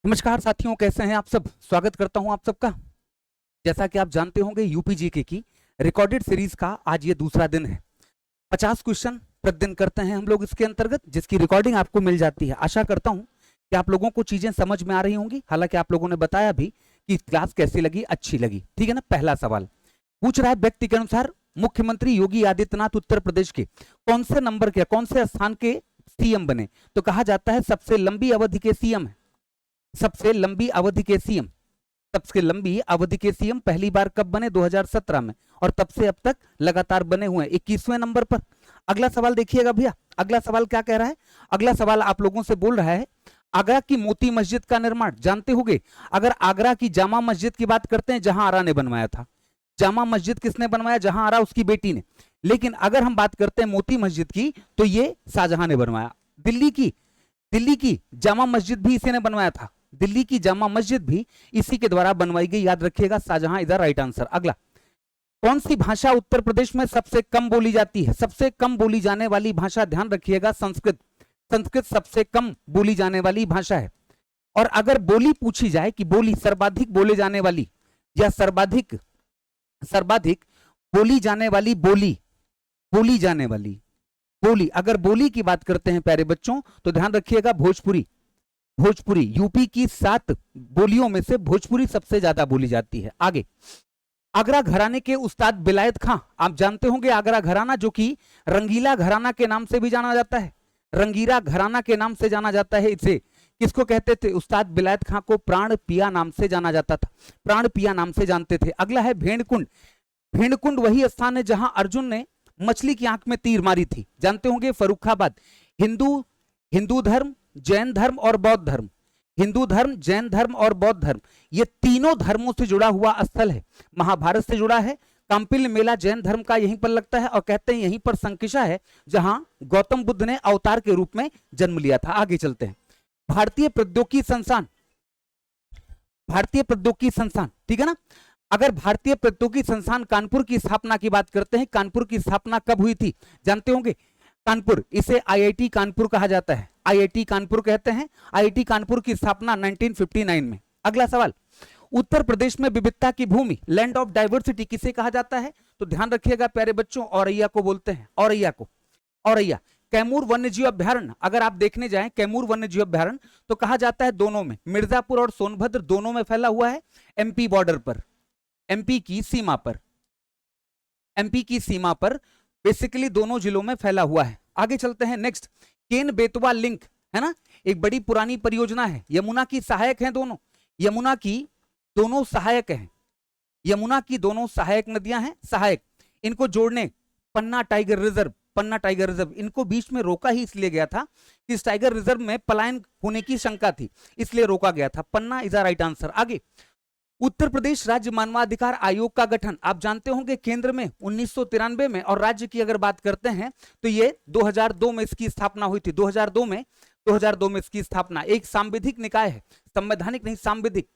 नमस्कार साथियों, कैसे हैं आप सब। स्वागत करता हूं आप सबका। जैसा कि आप जानते होंगे, यूपीजीके की रिकॉर्डेड सीरीज का आज ये दूसरा दिन है। 50 क्वेश्चन प्रतिदिन करते हैं हम लोग इसके अंतर्गत, जिसकी रिकॉर्डिंग आपको मिल जाती है। आशा करता हूं कि आप लोगों को चीजें समझ में आ रही होंगी। हालांकि आप लोगों ने बताया भी कि क्लास कैसी लगी, अच्छी लगी, ठीक है ना। पहला सवाल पूछ रहा है, व्यक्ति के अनुसार मुख्यमंत्री योगी आदित्यनाथ उत्तर प्रदेश के कौन से नंबर के, कौन से स्थान के सीएम बने? तो कहा जाता है सबसे लंबी अवधि के सीएम है। सबसे लंबी अवधि के सीएम, सबसे लंबी अवधि के सीएम पहली बार कब बने? 2017 में, और तब से अब तक लगातार बने हुए हैं 21वें नंबर पर। अगला सवाल देखिएगा भैया, अगला सवाल क्या कह रहा है? अगला सवाल आप लोगों से बोल रहा है, आगरा की मोती मस्जिद का निर्माण जानते होंगे। अगर आगरा की जामा मस्जिद की बात करते हैं, जहां आरा ने बनवाया था। जामा मस्जिद किसने बनवाया? जहां आरा, उसकी बेटी ने। लेकिन अगर हम बात करते हैं मोती मस्जिद की, तो ये शाहजहां ने बनवाया। दिल्ली की जामा मस्जिद भी इसी ने बनवाया था। दिल्ली की जामा मस्जिद भी इसी के द्वारा बनवाई गई। याद रखिएगा, Shahjahan is the right answer. अगला, कौन सी भाषा उत्तर प्रदेश में सबसे कम बोली जाती है? सबसे कम बोली जाने वाली भाषा, ध्यान रखिएगा, संस्कृत। संस्कृत सबसे कम बोली जाने वाली भाषा है। और अगर बोली पूछी जाए कि बोली सर्वाधिक बोले जाने वाली या सर्वाधिक बोली जाने वाली बोली, अगर बोली की बात करते हैं प्यारे बच्चों, तो ध्यान रखिएगा भोजपुरी। यूपी की 7 बोलियों में से भोजपुरी सबसे ज्यादा बोली जाती है। आगे, आगरा घराने के उस्ताद बिलायत खां, आप जानते होंगे आगरा घराना, जो कि रंगीला घराना के नाम से भी जाना जाता है। रंगीला घराना के नाम से जाना जाता है। इसे किसको कहते थे? उस्ताद बिलायत खां को प्राण पिया नाम से जाना जाता था, प्राण पिया नाम से जानते थे। अगला है भेड़कुंड। भेड़कुंड वही स्थान है जहां अर्जुन ने मछली की आंख में तीर मारी थी, जानते होंगे, फर्रुखाबाद। हिंदू धर्म, जैन धर्म और बौद्ध धर्म, हिंदू धर्म, जैन धर्म और बौद्ध धर्म, ये तीनों धर्मों से जुड़ा हुआ स्थल है। महाभारत से जुड़ा है। कांपिल मेला जैन धर्म का यहीं पर लगता है, और कहते हैं यहीं पर संकिशा है जहां गौतम बुद्ध ने अवतार के रूप में जन्म लिया था। आगे चलते हैं। भारतीय प्रौद्योगिकी संस्थान, ठीक है ना। अगर भारतीय प्रौद्योगिकी संस्थान कानपुर की स्थापना की बात करते हैं, कानपुर की स्थापना कब हुई थी? जानते होंगे, कानपुर, इसे आईआईटी कानपुर कहा जाता है। आईआईटी कानपुर कहते हैं। आईआईटी कानपुर की स्थापना 1959 में। अगला सवाल, उत्तर प्रदेश में विविधता की भूमि, लैंड ऑफ डाइवर्सिटी किसे कहा जाता है? तो ध्यान रखिएगा प्यारे बच्चों, औरैया को बोलते हैं। औरैया। कैमूर वन्यजीव अभ्यारण्य, अगर आप देखने जाएं कैमूर वन्यजीव अभ्यारण्य, तो कहा जाता है दोनों में, मिर्जापुर और सोनभद्र दोनों में फैला हुआ है। एमपी बॉर्डर पर, एमपी की सीमा पर बेसिकली दोनों जिलों में फैला हुआ है। आगे चलते हैं। नेक्स्ट, केन बेतवा लिंक है ना, एक बड़ी पुरानी परियोजना है। यमुना की सहायक हैं दोनों, यमुना की दोनों सहायक नदियां हैं, सहायक। इनको जोड़ने पन्ना टाइगर रिजर्व, इनको बीच में रोका ही इसलिए गया था कि इस टाइगर रिजर्व में पलायन होने की शंका थी, इसलिए रोका गया था। पन्ना इज द राइट आंसर। आगे, उत्तर प्रदेश राज्य मानवाधिकार आयोग का गठन, आप जानते होंगे, केंद्र में 1993 में, और राज्य की अगर बात करते हैं तो ये 2002 में इसकी स्थापना हुई थी। 2002 में इसकी स्थापना। एक सांविधिक निकाय है, संवैधानिक नहीं, सांविधिक।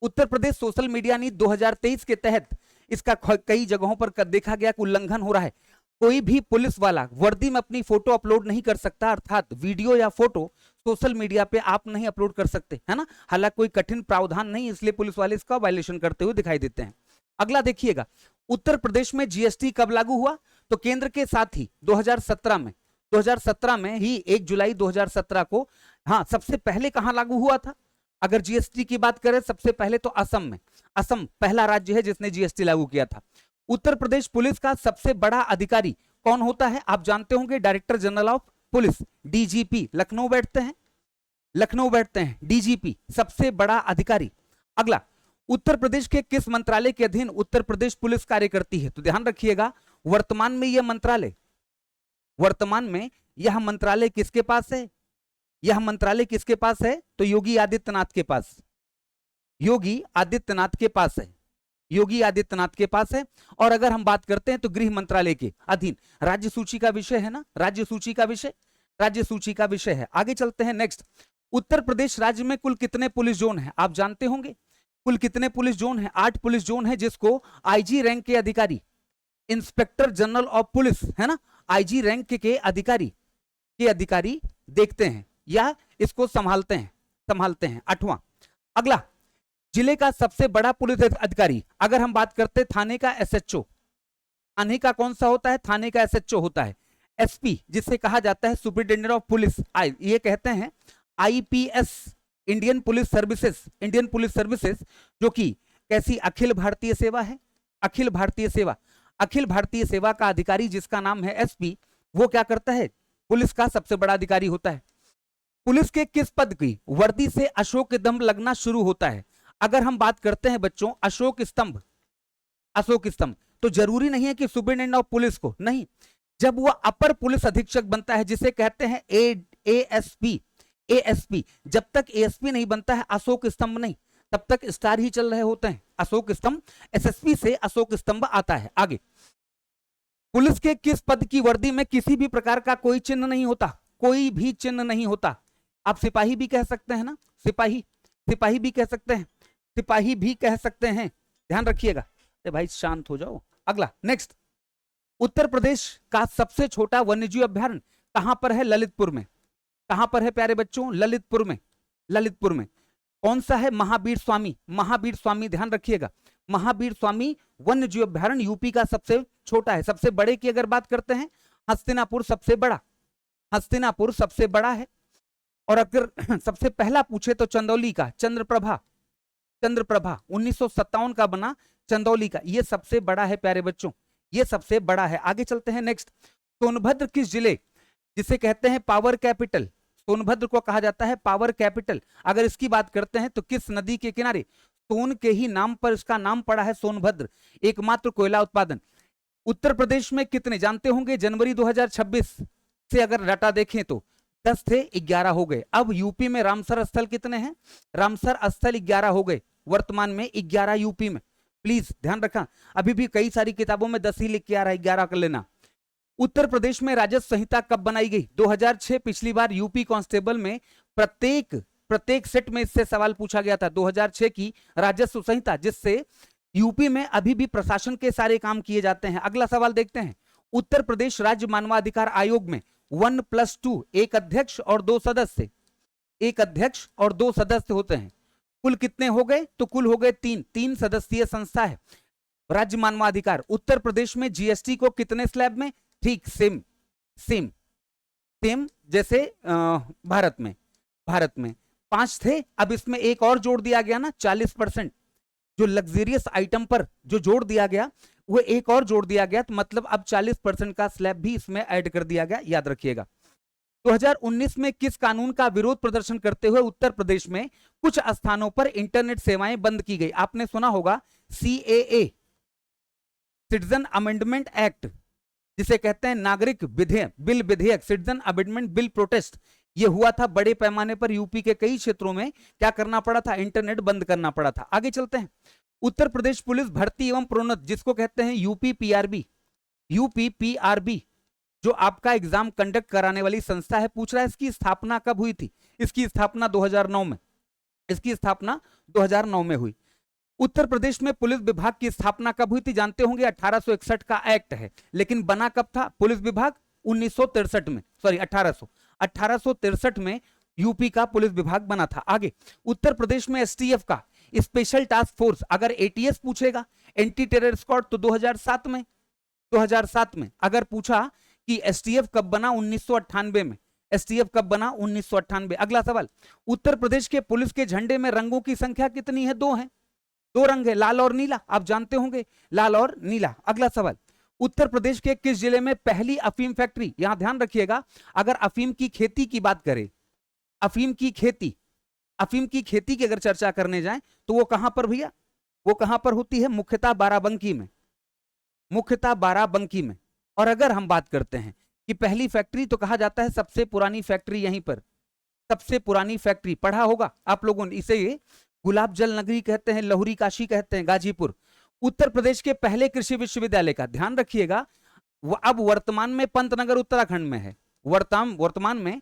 उत्तर प्रदेश सोशल मीडिया नीति 2023 के तहत इसका कई जगहों पर देखा गया कि उल्लंघन हो रहा है। कोई भी पुलिस वाला वर्दी में अपनी फोटो अपलोड नहीं कर सकता, अर्थात वीडियो या फोटो सोशल मीडिया पे आप नहीं अपलोड कर सकते, है ना। हालांकि कोई कठिन प्रावधान नहीं, इसलिए पुलिस वाले इसका वायलेशन करते हुए दिखाई देते हैं। अगला देखिएगा, उत्तर प्रदेश में जीएसटी कब लागू हुआ? तो केंद्र के साथ ही 2017 में ही 1 जुलाई 2017 को। हाँ, सबसे पहले कहां लागू हुआ था? अगर जीएसटी की बात करें सबसे पहले तो असम में। असम पहला राज्य है जिसने जीएसटी लागू किया था। उत्तर प्रदेश पुलिस का सबसे बड़ा अधिकारी कौन होता है? आप जानते होंगे, director general of police, DGP. Lucknow बैठते हैं डीजीपी, सबसे बड़ा अधिकारी। अगला, उत्तर प्रदेश के किस मंत्रालय के अधीन उत्तर प्रदेश पुलिस कार्य करती है? तो ध्यान रखिएगा, वर्तमान में यह मंत्रालय किसके पास है? तो योगी आदित्यनाथ के पास है। और अगर हम बात करते हैं तो गृह मंत्रालय के अधीन। राज्य सूची का विषय है ना, राज्य सूची का विषय है। आगे चलते हैं। नेक्स्ट, उत्तर प्रदेश राज्य में कुल कितने पुलिस जोन हैं? आप जानते होंगे कुल कितने पुलिस जोन हैं? 8 पुलिस जोन है, जिसको आईजी रैंक के अधिकारी, इंस्पेक्टर जनरल ऑफ पुलिस, है ना, आईजी रैंक के अधिकारी देखते हैं या इसको संभालते हैं। 8वां, अगला, जिले का सबसे बड़ा पुलिस अधिकारी, अगर हम बात करते हैं थाने का एसएचओ, थाने का कौन सा होता है, थाने का एसएचओ होता है। एसपी जिसे कहा जाता है सुपरिटेंडेंट ऑफ पुलिस, ये कहते हैं IPS, Indian police services, Indian police services, जो कि कैसी अखिल भारतीय सेवा है, अखिल भारतीय सेवा, अखिल भारतीय सेवा का अधिकारी जिसका नाम है एसपी, वो क्या करता है, पुलिस का सबसे बड़ा अधिकारी होता है। पुलिस के किस पद की वर्दी से अशोक स्तंभ लगना शुरू होता है? अगर हम बात करते हैं बच्चों अशोक स्तंभ, अशोक स्तंभ, तो जरूरी नहीं है कि सुपरिटेंडेंट ऑफ पुलिस को, नहीं, जब वो अपर पुलिस अधीक्षक बनता है जिसे कहते हैं एएसपी, एएसपी, जब तक एएसपी नहीं बनता है अशोक स्तंभ नहीं, तब तक स्टार ही चल रहे होते हैं। अशोक स्तंभ, एसएसपी से अशोक स्तंभ आता है। आगे, पुलिस के किस पद की वर्दी में किसी भी प्रकार का कोई चिन्ह नहीं होता, कोई भी चिन्ह नहीं होता? आप सिपाही भी कह सकते हैं ना, सिपाही, सिपाही भी कह सकते हैं, सिपाही भी कह सकते हैं, ध्यान रखिएगा। अरे भाई शांत हो जाओ। अगला, नेक्स्ट, उत्तर प्रदेश का सबसे छोटा वन्यजीव अभ्यारण्य कहां पर है? ललितपुर में। कहां पर है प्यारे बच्चों? ललितपुर में, ललितपुर में। कौन सा है? महावीर स्वामी, महावीर स्वामी, ध्यान रखिएगा, महावीर स्वामी वन्यजीव अभ्यारण्य यूपी का सबसे छोटा है। सबसे बड़े की अगर बात करते हैं, हस्तिनापुर सबसे बड़ा, हस्तिनापुर सबसे बड़ा है। और अगर सबसे पहला पूछे तो चंदौली का चंद्रप्रभा, चंद्रप्रभा 1957 का बना, चंदौली का, ये सबसे बड़ा है प्यारे बच्चों, ये सबसे बड़ा है। आगे चलते हैं, नेक्स्ट, सोनभद्र किस जिले, जिसे कहते हैं पावर कैपिटल, सोनभद्र को कहा जाता है पावर कैपिटल, अगर इसकी बात करते हैं तो किस नदी के किनारे? सोन के ही नाम पर इसका नाम पड़ा है सोनभद्र, एकमात्र कोयला उत्पादन। उत्तर प्रदेश में कितने जानते होंगे, जनवरी 2026 से अगर डाटा देखें तो 10 थे, 11 हो गए। अब यूपी में रामसर स्थल कितने हैं? रामसर स्थल 11 हो गए, वर्तमान में 11 यूपी में, प्लीज ध्यान रखा। अभी भी कई सारी किताबों में 10 ही लिख के आ रहा है, 11 कर लेना। उत्तर प्रदेश में राजस्व संहिता कब बनाई गई? 2006, पिछली बार यूपी कांस्टेबल में प्रत्येक सेट में इससे सवाल पूछा गया था, 2006 की राजस्व संहिता, जिससे यूपी में अभी भी प्रशासन के सारे काम किए जाते हैं। अगला सवाल देखते हैं, उत्तर प्रदेश राज्य मानवाधिकार आयोग में 1+2, एक अध्यक्ष और 2 सदस्य, एक अध्यक्ष और 2 सदस्य होते हैं। कुल कितने हो गए? तो कुल हो गए 3, 3 सदस्यीय संस्था है राज्य मानवाधिकार। उत्तर प्रदेश में जीएसटी को कितने स्लैब में? ठीक सेम सेम सेम जैसे भारत में, भारत में 5 थे, अब इसमें एक और जोड़ दिया गया ना, 40%, जो लग्जरियस आइटम पर जो जोड़ दिया गया वो एक और जोड़ दिया गया, तो मतलब अब 40% का स्लैब भी इसमें ऐड कर दिया गया, याद रखिएगा। 2019 में किस कानून का विरोध प्रदर्शन करते हुए उत्तर प्रदेश में कुछ स्थानों पर इंटरनेट सेवाएं बंद की गई? आपने सुना होगा CAA, सिटीजन अमेंडमेंट एक्ट, जिसे कहते हैं नागरिक विधेयक, बिल विधेयक, सिटीजन अमेंडमेंट बिल प्रोटेस्ट, ये हुआ था बड़े पैमाने पर यूपी के कई क्षेत्रों में, क्या करना पड़ा था? इंटरनेट बंद करना पड़ा था। आगे चलते हैं, उत्तर प्रदेश पुलिस भर्ती एवं प्रोन्नति, जिसको कहते हैं यूपीपीआरबी, यूपीपीआरबी, जो आपका एग्जाम कंडक्ट कराने वाली संस्था है, पूछ रहा है इसकी स्थापना कब हुई थी? इसकी स्थापना 2009 में, इसकी स्थापना 2009 में हुई। उत्तर प्रदेश में पुलिस विभाग की स्थापना कब हुई थी? जानते होंगे 1861 का एक्ट है, लेकिन बना कब था पुलिस विभाग? 1963 में, सॉरी 1863 में यूपी का पुलिस विभाग बना था। आगे, उत्तर प्रदेश में एसटीएफ का स्पेशल टास्क फोर्स, अगर एटीएस पूछेगा एंटी टेरर स्क्वाड, तो 2007 में, 2007 में। अगर पूछा कि एसटीएफ कब बना? 1998 में। एसटीएफ कब बना? 1998। अगला सवाल, उत्तर प्रदेश के पुलिस के झंडे में रंगों की संख्या कितनी है? 2 है, 2 रंग है, लाल और नीला, आप जानते होंगे लाल और नीला। अगला सवाल, उत्तर प्रदेश के किस जिले में पहली अफीम फैक्ट्री, यहां ध्यान रखिएगा, अगर अफीम की खेती की बात करें, अफीम की खेती, अफीम की खेती की अगर चर्चा करने जाएं तो वो कहां पर भैया? वो कहां पर होती है? मुख्यतः बाराबंकी में, मुख्यतः बाराबंकी में। और अगर हम बात करते हैं कि पहली फैक्ट्री, तो कहा जाता है सबसे पुरानी फैक्ट्री यहीं पर, सबसे पुरानी फैक्ट्री, पढ़ा होगा आप लोगों ने, इसे गुलाब जल नगरी कहते हैं, लहुरी काशी कहते हैं, गाजीपुर। उत्तर प्रदेश के पहले कृषि विश्वविद्यालय का, ध्यान रखिएगा, अब वर्तमान में पंतनगर उत्तराखंड में है, वर्तमान में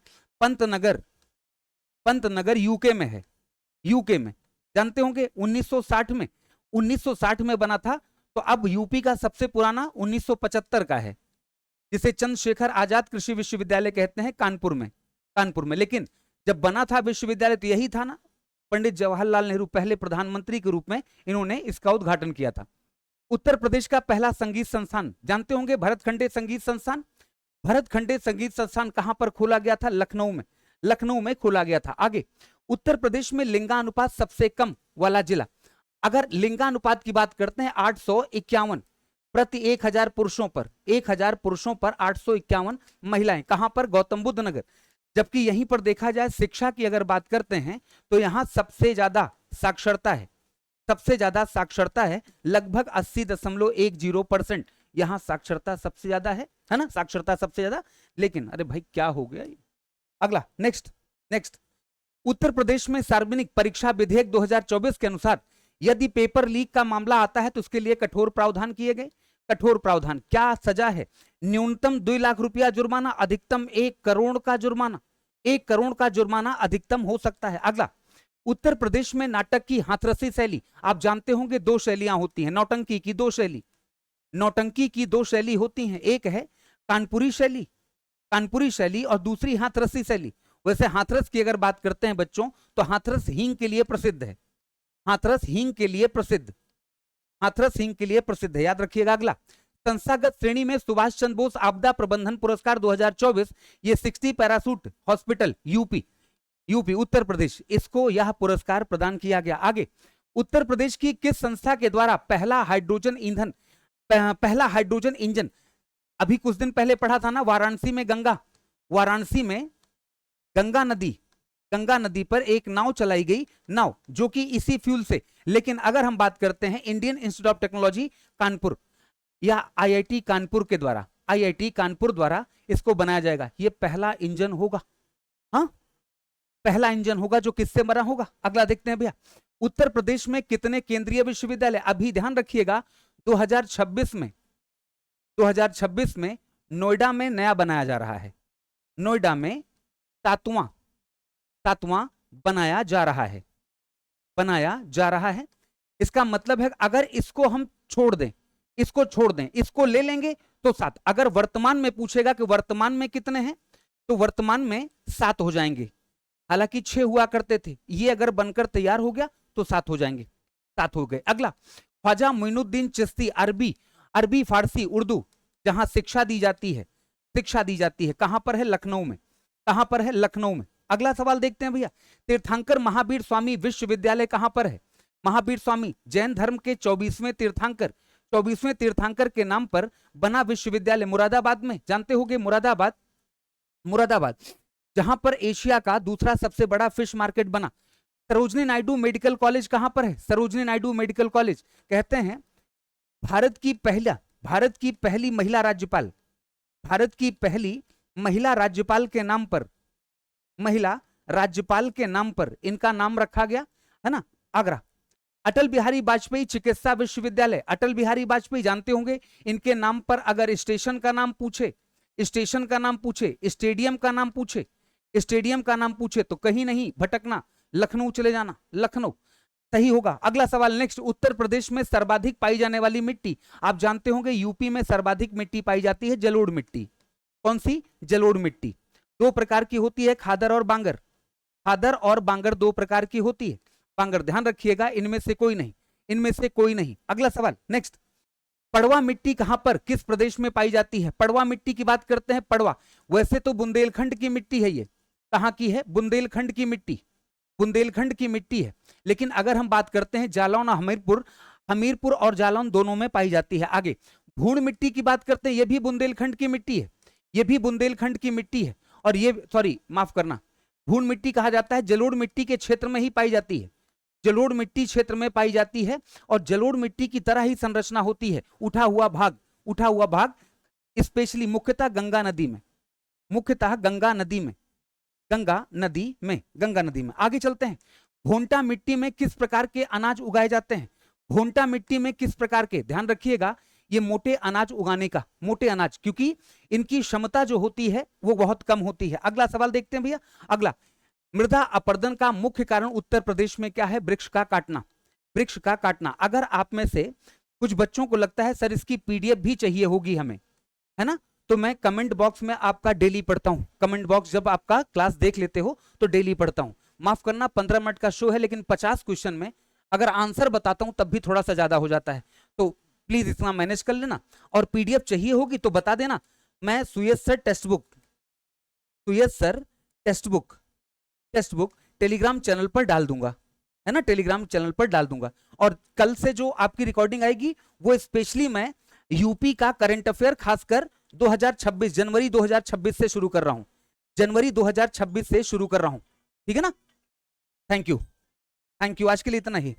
पंतनगर यूके में है, यूके में, जानते होंगे 1960 में, 1960 में बना था। तो अब यूपी का सबसे पुराना 1975 का है, जिसे चंद्रशेखर आजाद कृषि विश्वविद्यालय कहते हैं, कानपुर में, कानपुर में। लेकिन जब बना था विश्वविद्यालय तो यही था ना, पंडित जवाहरलाल नेहरू पहले प्रधानमंत्री के रूप में इन्होंने इसका उद्घाटन किया था। उत्तर प्रदेश का पहला संगीत संस्थान जानते होंगे, भरतखंडे संगीत संस्थान। भरतखंडे संगीत संस्थान कहां पर खोला गया था? लखनऊ में। लखनऊ में खोला गया था। आगे, उत्तर प्रदेश में लिंगानुपात सबसे कम वाला जिला। अगर लिंगानुपात की बात करते हैं 851 प्रति 1000 पुरुषों पर, 1000 पुरुषों पर 851 महिलाएं। कहां पर? गौतम बुद्ध नगर। जबकि यहीं पर देखा जाए शिक्षा की अगर बात करते हैं तो यहां सबसे ज्यादा साक्षरता है, सबसे ज्यादा साक्षरता है, लगभग 80.10% यहां साक्षरता सबसे ज्यादा है ना, साक्षरता सबसे ज्यादा। लेकिन अरे भाई क्या हो गया ये? अगला, नेक्स्ट। उत्तर प्रदेश में सार्वजनिक परीक्षा विधेयक 2024 के अनुसार यदि पेपर लीक का मामला आता है तो उसके लिए कठोर प्रावधान किए गए। कठोर प्रावधान, क्या सजा है? न्यूनतम 2 लाख रुपया जुर्माना, अधिकतम 1 करोड़ का जुर्माना। 1 करोड़ का जुर्माना अधिकतम हो सकता है। अगला, उत्तर प्रदेश में नाटक की हाथरसी शैली, आप जानते होंगे 2 शैलियां होती हैं नौटंकी की, 2 शैली, नौटंकी की 2 शैली होती हैं। एक है कानपुरी शैली, कानपुरी शैली, और दूसरी हाथरसी शैली। वैसे हाथरस की अगर बात करते हैं बच्चों तो हाथरस हींग के लिए प्रसिद्ध है। हाथरस हींग के लिए प्रसिद्ध, हाथरस हींग के लिए प्रसिद्ध है, याद रखिएगा। अगला, संस्थागत श्रेणी में सुभाष चंद्र बोस आपदा प्रबंधन पुरस्कार 2024, ये 60 parachute hospital UP Uttar Pradesh, इसको यह पुरस्कार प्रदान किया गया। आगे, उत्तर प्रदेश की किस संस्था के द्वारा पहला हाइड्रोजन इंजन, अभी कुछ दिन पहले पढ़ा था ना, वाराणसी में गंगा नदी पर एक नाव चलाई गई, नाव जो कि इसी फ्यूल से। लेकिन अगर हम बात करते हैं Indian institute of technology Kanpur या आईआईटी कानपुर के द्वारा, आईआईटी कानपुर द्वारा इसको बनाया जाएगा। ये पहला इंजन होगा, हाँ पहला इंजन होगा जो किससे बना होगा। अगला देखते हैं भैया, उत्तर प्रदेश में कितने केंद्रीय विश्वविद्यालय? अभी ध्यान रखिएगा 2026 में नोएडा में नया बनाया जा रहा है। नोएडा में सातवां बनाया जा रहा है। इसका मतलब है अगर इसको हम छोड़ दें, इसको ले लेंगे तो 7। अगर वर्तमान में पूछेगा कि वर्तमान में कितने हैं तो वर्तमान में 7 हो जाएंगे। हालांकि 6 हुआ करते थे, ये अगर बनकर तैयार हो गया तो 7 हो जाएंगे, 7 हो गए। अगला, ख्वाजा मोइनुद्दीन चिश्ती अरबी फारसी उर्दू जहां शिक्षा दी जाती है, कहां पर है? लखनऊ में। कहां पर है? लखनऊ में। अगला सवाल देखते हैं भैया, तीर्थंकर महावीर स्वामी विश्वविद्यालय कहां पर है? महावीर स्वामी जैन धर्म के 24वें तीर्थंकर के नाम पर बना विश्वविद्यालय मुरादाबाद में, जानते होंगे मुरादाबाद जहां पर एशिया का दूसरा सबसे बड़ा फिश मार्केट बना। सरोजिनी नायडू मेडिकल कॉलेज कहां पर है? सरोजिनी नायडू मेडिकल कॉलेज, कहते हैं भारत की पहली महिला राज्यपाल के नाम पर इनका नाम रखा गया है ना। आगरा, अटल बिहारी वाजपेयी चिकित्सा विश्वविद्यालय, अटल बिहारी वाजपेयी जानते होंगे, इनके नाम पर अगर स्टेडियम का नाम पूछे तो कहीं नहीं भटकना, लखनऊ चले जाना, लखनऊ सही होगा। अगला सवाल नेक्स्ट, उत्तर प्रदेश में सर्वाधिक पाई जाने वाली मिट्टी, आप जानते होंगे यूपी में सर्वाधिक मिट्टी पाई जाती है जलोढ़ मिट्टी। कौन सी? जलोढ़ मिट्टी। 2 प्रकार की होती है, खादर और बांगर। 2 प्रकार की होती है। बांगर ध्यान रखिएगा, इनमें से कोई नहीं। अगला सवाल नेक्स्ट, पड़वा मिट्टी कहां पर किस प्रदेश में पाई जाती है? पड़वा मिट्टी की बात करते हैं, पड़वा वैसे तो बुंदेलखंड की मिट्टी है, ये कहां की है? बुंदेलखंड की मिट्टी है। लेकिन अगर हम बात करते हैं जालौन और हमीरपुर और जालौन दोनों में पाई जाती है। आगे, भूण मिट्टी की बात करते हैं, यह भी बुंदेलखंड की मिट्टी है, और ये माफ करना, भूण मिट्टी कहा जाता है, जलोढ़ मिट्टी के क्षेत्र में ही पाई जाती है, जलोढ़ मिट्टी क्षेत्र में पाई जाती है, और जलोढ़ मिट्टी की तरह ही संरचना होती है, उठा हुआ भाग स्पेशली मुख्यतः गंगा नदी में। आगे चलते हैं, भोंटा मिट्टी में किस प्रकार के अनाज उगाए जाते हैं? भोंटा मिट्टी में किस प्रकार के, ध्यान रखिएगा, ये मोटे अनाज उगाने का, क्योंकि इनकी क्षमता जो होती है वो बहुत कम होती है। अगला सवाल देखते हैं भैया। अगला, मृदा अपरदन का मुख्य कारण उत्तर प्रदेश में क्या है? वृक्ष का काटना। अगर आप में से कुछ बच्चों को लगता है सर इसकी पीडीएफ भी चाहिए होगी हमें, है ना, तो मैं कमेंट बॉक्स में आपका डेली पढ़ता हूं। कमेंट बॉक्स जब आपका क्लास देख लेते हो तो डेली पढ़ता हूं। माफ करना 15 मिनट का शो है, लेकिन 50 क्वेश्चन में अगर आंसर बताता हूं तब भी थोड़ा सा ज्यादा हो जाता है, तो प्लीज इतना मैनेज कर लेना। और पीडीएफ चाहिए होगी तो बता देना, मैं Suyash sir textbook Telegram channel पर डाल दूंगा, है ना, टेलीग्राम चैनल पर डाल दूंगा। और कल से जो आपकी रिकॉर्डिंग आएगी वो स्पेशली मैं यूपी का करंट अफेयर खासकर 2026 जनवरी 2026 से शुरू कर रहा हूं, जनवरी 2026 से शुरू कर रहा हूं, ठीक है ना। थैंक यू आज के लिए इतना ही।